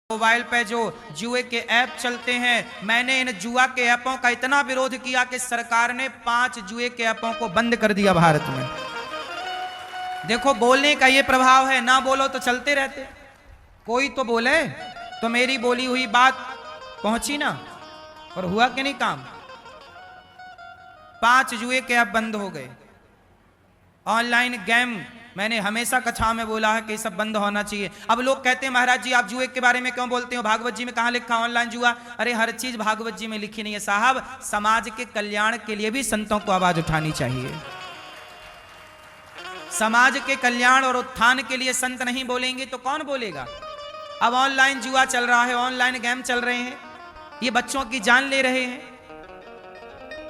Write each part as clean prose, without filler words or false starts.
Mobile पे जो जुए के ऐप चलते हैं, मैंने इन जुआ के ऐपों का इतना विरोध किया कि सरकार ने 5 जुए के ऐपों को बंद कर दिया भारत में। देखो बोलने का ये प्रभाव है, ना बोलो तो चलते रहते, कोई तो बोले तो मेरी बोली हुई बात पहुंची ना, और हुआ कि नहीं काम। 5 जुए के ऐप बंद हो गए। ऑनलाइन गेम मैंने हमेशा कथा में बोला है कि ये सब बंद होना चाहिए। अब लोग कहते हैं महाराज जी आप जुए के बारे में क्यों बोलते हो, भागवत जी में कहां लिखा ऑनलाइन जुआ। अरे हर चीज भागवत जी में लिखी नहीं है साहब, समाज के कल्याण के लिए भी संतों को आवाज उठानी चाहिए। समाज के कल्याण और उत्थान के लिए संत नहीं बोलेंगे तो कौन बोलेगा। अब ऑनलाइन जुआ चल रहा है, ऑनलाइन गेम चल रहे हैं, ये बच्चों की जान ले रहे हैं,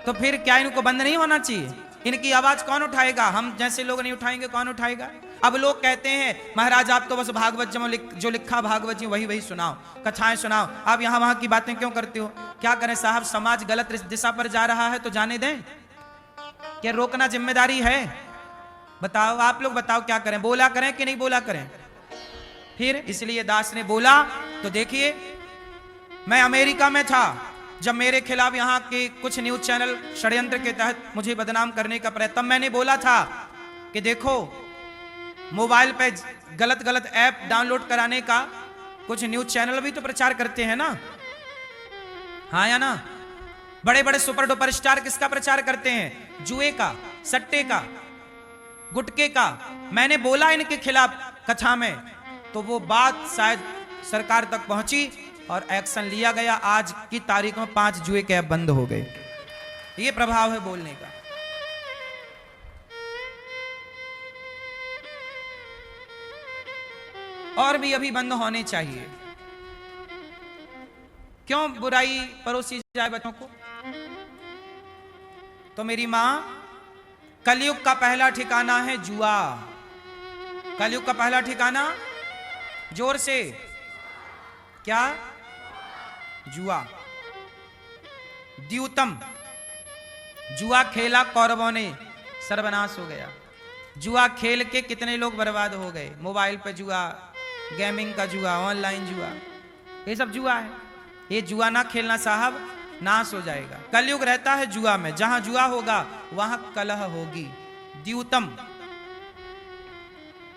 तो फिर क्या इनको बंद नहीं होना चाहिए। इनकी आवाज कौन उठाएगा, हम जैसे लोग नहीं उठाएंगे कौन उठाएगा। अब लोग कहते हैं महाराज आप तो बस भागवत जो लिखा भागवत जी वही सुनाओ, कथाएं सुनाओ, आप यहां वहां की बातें क्यों करते हो। क्या करें साहब, समाज गलत दिशा पर जा रहा है तो जाने दें, क्या रोकना जिम्मेदारी है। बताओ आप लोग, बताओ क्या करें, बोला करें कि नहीं बोला करें। फिर इसलिए दास ने बोला, तो देखिए मैं अमेरिका में था जब मेरे खिलाफ यहाँ के कुछ न्यूज चैनल षड्यंत्र के तहत मुझे बदनाम करने का प्रयत्न, तब मैंने बोला था कि देखो मोबाइल पे गलत ऐप डाउनलोड कराने का कुछ न्यूज चैनल भी तो प्रचार करते हैं ना, हाँ या ना। बड़े बड़े सुपर डुपर स्टार किसका प्रचार करते हैं, जुए का, सट्टे का, गुटके का। मैंने बोला इनके खिलाफ कथा में, तो वो बात शायद सरकार तक पहुंची और एक्शन लिया गया। आज की तारीख में 5 जुए के ऐप बंद हो गए। ये प्रभाव है बोलने का। और भी अभी बंद होने चाहिए। क्यों बुराई परोसी जाए बच्चों को। तो मेरी मां, कलयुग का पहला ठिकाना है जुआ। कलयुग का पहला ठिकाना, जोर से, क्या, जुआ। द्यूतम, जुआ खेला कौरवों ने, सर्वनाश हो गया। जुआ खेल के कितने लोग बर्बाद हो गए। मोबाइल पे जुआ, गेमिंग का जुआ, ऑनलाइन जुआ, ये सब जुआ है। ये जुआ ना खेलना साहब, नाश हो जाएगा। कलयुग रहता है जुआ में, जहां जुआ होगा वहां कलह होगी। द्यूतम,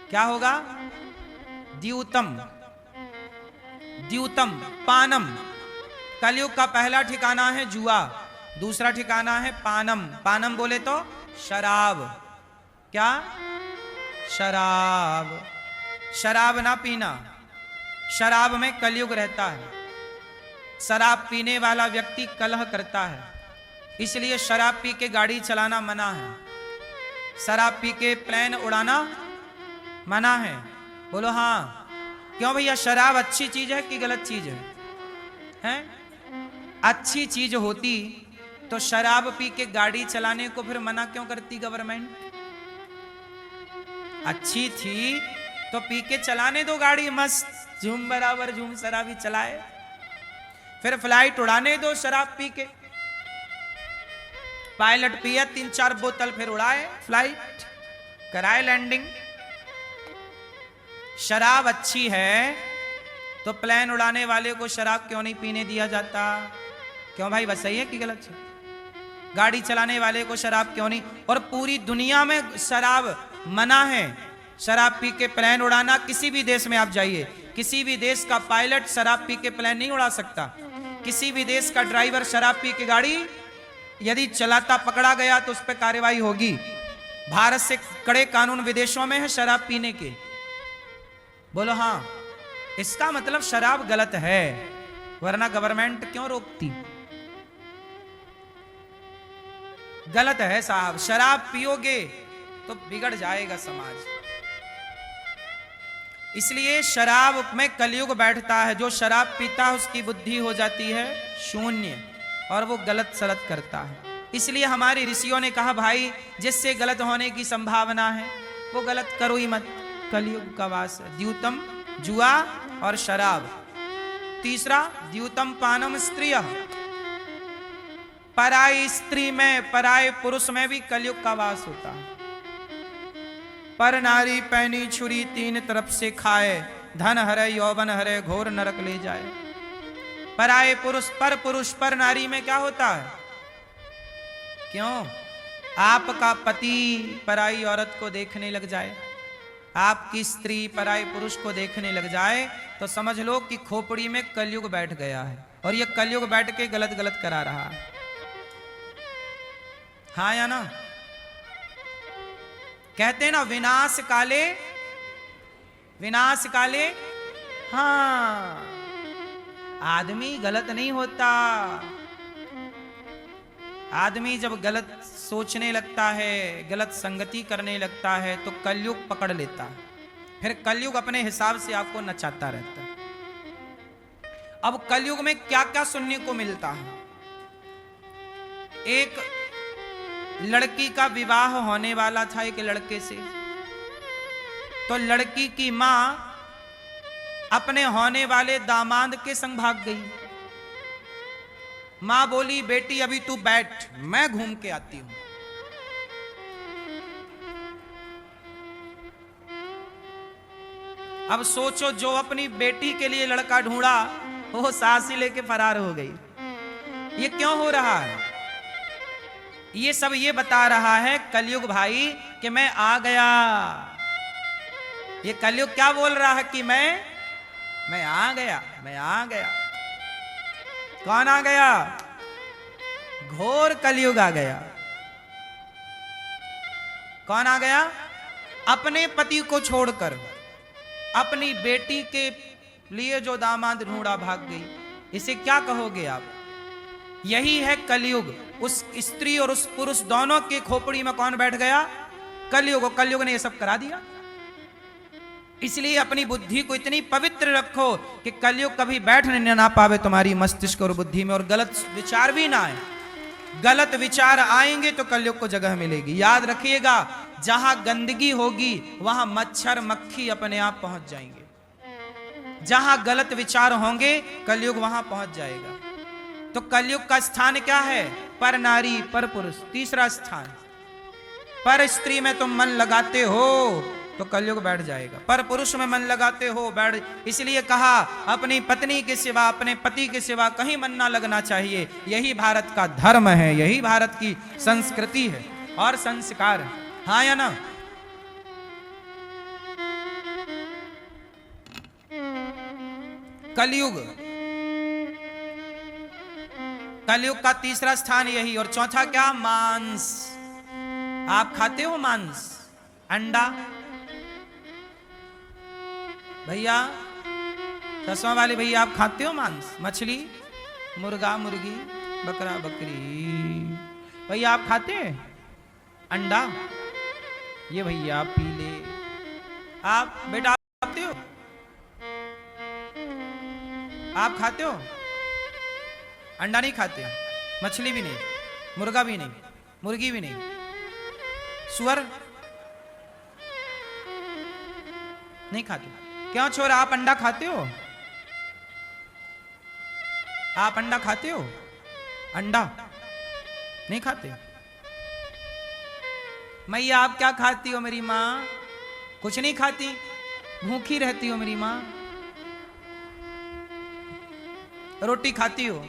क्या होगा, द्यूतम, द्यूतम, पानम। कलयुग का पहला ठिकाना है जुआ, दूसरा ठिकाना है पानम। पानम बोले तो शराब, क्या, शराब। शराब ना पीना, शराब में कलयुग रहता है। शराब पीने वाला व्यक्ति कलह करता है, इसलिए शराब पी के गाड़ी चलाना मना है। शराब पी के प्लेन उड़ाना मना है। बोलो हाँ। क्यों भैया, शराब अच्छी चीज है कि गलत चीज है, हैं? अच्छी चीज होती तो शराब पी के गाड़ी चलाने को फिर मना क्यों करती गवर्नमेंट। अच्छी थी तो पी के चलाने दो गाड़ी, मस्त झूम बराबर झूम, शराबी चलाए। फिर फ्लाइट उड़ाने दो शराब पी के, पायलट पिए 3-4 बोतल फिर उड़ाए फ्लाइट, कराए लैंडिंग। शराब अच्छी है तो प्लेन उड़ाने वाले को शराब क्यों नहीं पीने दिया जाता। क्यों भाई, बस सही है कि गलत है। गाड़ी चलाने वाले को शराब क्यों नहीं। और पूरी दुनिया में शराब मना है। शराब पी के प्लेन उड़ाना, किसी भी देश में आप जाइए, किसी भी देश का पायलट शराब पी के प्लेन नहीं उड़ा सकता। किसी भी देश का ड्राइवर शराब पी के गाड़ी यदि चलाता पकड़ा गया तो उस पर कार्रवाई होगी। भारत से कड़े कानून विदेशों में है शराब पीने के। बोलो हाँ। इसका मतलब शराब गलत है, वरना गवर्नमेंट क्यों रोकती। गलत है साहब, शराब पियोगे तो बिगड़ जाएगा समाज। इसलिए शराब में कलयुग बैठता है। जो शराब पीता है उसकी बुद्धि हो जाती है शून्य, और वो गलत सलत करता है। इसलिए हमारे ऋषियों ने कहा भाई जिससे गलत होने की संभावना है वो गलत करो ही मत, कलयुग का वास है। द्यूतम, जुआ और शराब। तीसरा, द्यूतम पानम स्त्रिय। पराई स्त्री में, पराए पुरुष में भी कलयुग का वास होता है। पर नारी पैनी छुरी तीन तरफ से खाए, धन हरे यौवन हरे घोर नरक ले जाए। पराये पुरुष पर नारी में क्या होता है? क्यों? आपका पति पराई औरत को देखने लग जाए, आपकी स्त्री पराये पुरुष को देखने लग जाए, तो समझ लो कि खोपड़ी में कलयुग बैठ गया है, और ये कलयुग बैठ के गलत गलत करा रहा है। हाँ या ना? कहते हैं ना, विनाश काले। हाँ, आदमी गलत नहीं होता। आदमी जब गलत सोचने लगता है, गलत संगति करने लगता है, तो कलयुग पकड़ लेता है। फिर कलयुग अपने हिसाब से आपको नचाता रहता है। अब कलयुग में क्या क्या सुनने को मिलता है? एक लड़की का विवाह होने वाला था एक लड़के से, तो लड़की की मां अपने होने वाले दामाद के संग भाग गई। मां बोली, बेटी अभी तू बैठ, मैं घूम के आती हूं। अब सोचो, जो अपनी बेटी के लिए लड़का ढूंढा वो सासी लेके फरार हो गई। ये क्यों हो रहा है? ये सब ये बता रहा है कलयुग भाई कि मैं आ गया। ये कलयुग क्या बोल रहा है कि मैं आ गया, मैं आ गया। कौन आ गया? घोर कलयुग आ गया। कौन आ गया? अपने पति को छोड़कर अपनी बेटी के लिए जो दामाद ढूंढा भाग गई। इसे क्या कहोगे आप? यही है कलयुग। उस स्त्री और उस पुरुष दोनों के खोपड़ी में कौन बैठ गया? कलयुग। कलयुग ने ये सब करा दिया। इसलिए अपनी बुद्धि को इतनी पवित्र रखो कि कलयुग कभी बैठने ना पावे तुम्हारी मस्तिष्क और बुद्धि में, और गलत विचार भी ना आए। गलत विचार आएंगे तो कलयुग को जगह मिलेगी। याद रखिएगा, जहां गंदगी होगी वहां मच्छर मक्खी अपने आप पहुंच जाएंगे। जहां गलत विचार होंगे कलयुग वहां पहुंच जाएगा। तो कलयुग का स्थान क्या है? पर नारी, पर पुरुष। तीसरा स्थान, पर स्त्री में तुम मन लगाते हो तो कलयुग बैठ जाएगा। पर पुरुष में मन लगाते हो, बैठ। इसलिए कहा, अपनी पत्नी के सिवा, अपने पति के सिवा कहीं मन ना लगना चाहिए। यही भारत का धर्म है, यही भारत की संस्कृति है और संस्कार है। हाँ या ना? कलयुग, कलयुग का तीसरा स्थान यही। और चौथा क्या? मांस। आप खाते हो मांस? अंडा? भैया, चश्मा वाले भैया, आप खाते हो मांस? मछली, मुर्गा मुर्गी, बकरा बकरी, भैया आप खाते हैं? अंडा? ये भैया पी ले। आप बेटा आप खाते हो? आप खाते हो? अंडा नहीं खाते, मछली भी नहीं, मुर्गा भी नहीं, मुर्गी भी नहीं, सुअर नहीं खाते। क्यों छोरा, आप अंडा खाते हो? आप अंडा खाते हो? अंडा नहीं खाते। मैया आप क्या खाती हो? मेरी माँ कुछ नहीं खाती, भूखी रहती हो मेरी माँ। रोटी खाती हो?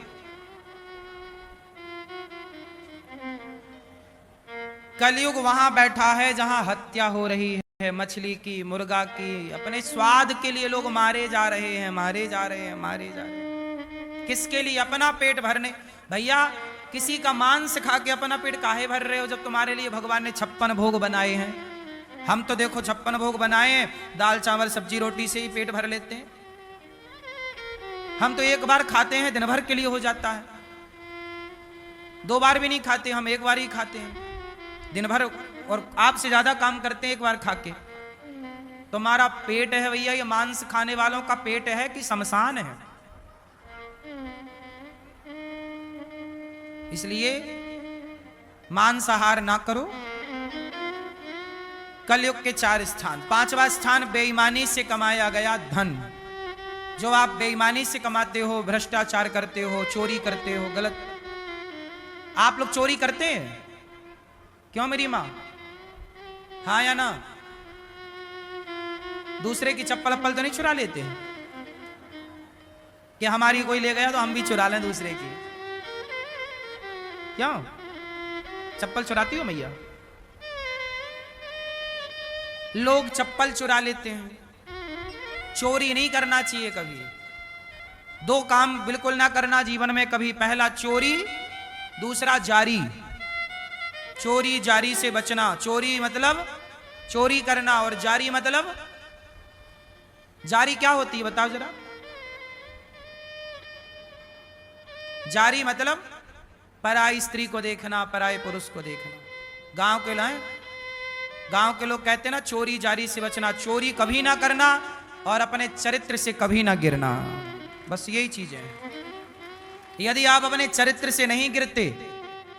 कलयुग वहां बैठा है जहां हत्या हो रही है, मछली की, मुर्गा की। अपने स्वाद के लिए लोग मारे जा रहे हैं, मारे जा रहे हैं, मारे जा रहे हैं। किसके लिए? अपना पेट भरने। भैया, किसी का मांस खा के अपना पेट काहे भर रहे हो जब तुम्हारे लिए भगवान ने 56 भोग बनाए हैं? हम तो देखो 56 भोग बनाए, दाल चावल सब्जी रोटी से ही पेट भर लेते हैं। हम तो एक बार खाते हैं, दिन भर के लिए हो जाता है। 2 बार भी नहीं खाते, हम एक बार ही खाते हैं दिन भर, और आपसे ज्यादा काम करते हैं एक बार खा के। तुम्हारा पेट है भैया, ये मांस खाने वालों का पेट है कि शमशान है? इसलिए मांसाहार ना करो। कलयुग के 4 स्थान। 5वां स्थान, बेईमानी से कमाया गया धन। जो आप बेईमानी से कमाते हो, भ्रष्टाचार करते हो, चोरी करते हो, गलत। आप लोग चोरी करते हैं? क्यों मेरी मां? हाँ या ना? दूसरे की चप्पल अप्पल तो नहीं चुरा लेते हैं कि हमारी कोई ले गया तो हम भी चुरा लें दूसरे की? क्यों? चप्पल चुराती हो मैया? लोग चप्पल चुरा लेते हैं। चोरी नहीं करना चाहिए कभी। दो काम बिल्कुल ना करना जीवन में कभी। पहला चोरी, दूसरा जारी। चोरी जारी से बचना। चोरी मतलब चोरी करना, और जारी मतलब जारी क्या होती है बताओ जरा? जारी मतलब पराई स्त्री को देखना, पराये पुरुष को देखना। गांव के लोग कहते हैं ना, चोरी जारी से बचना। चोरी कभी ना करना और अपने चरित्र से कभी ना गिरना। बस यही चीज है। यदि आप अपने चरित्र से नहीं गिरते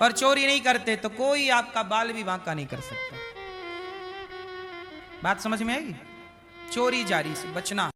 और चोरी नहीं करते तो कोई आपका बाल भी बांका नहीं कर सकता। बात समझ में आएगी? चोरी जारी से बचना।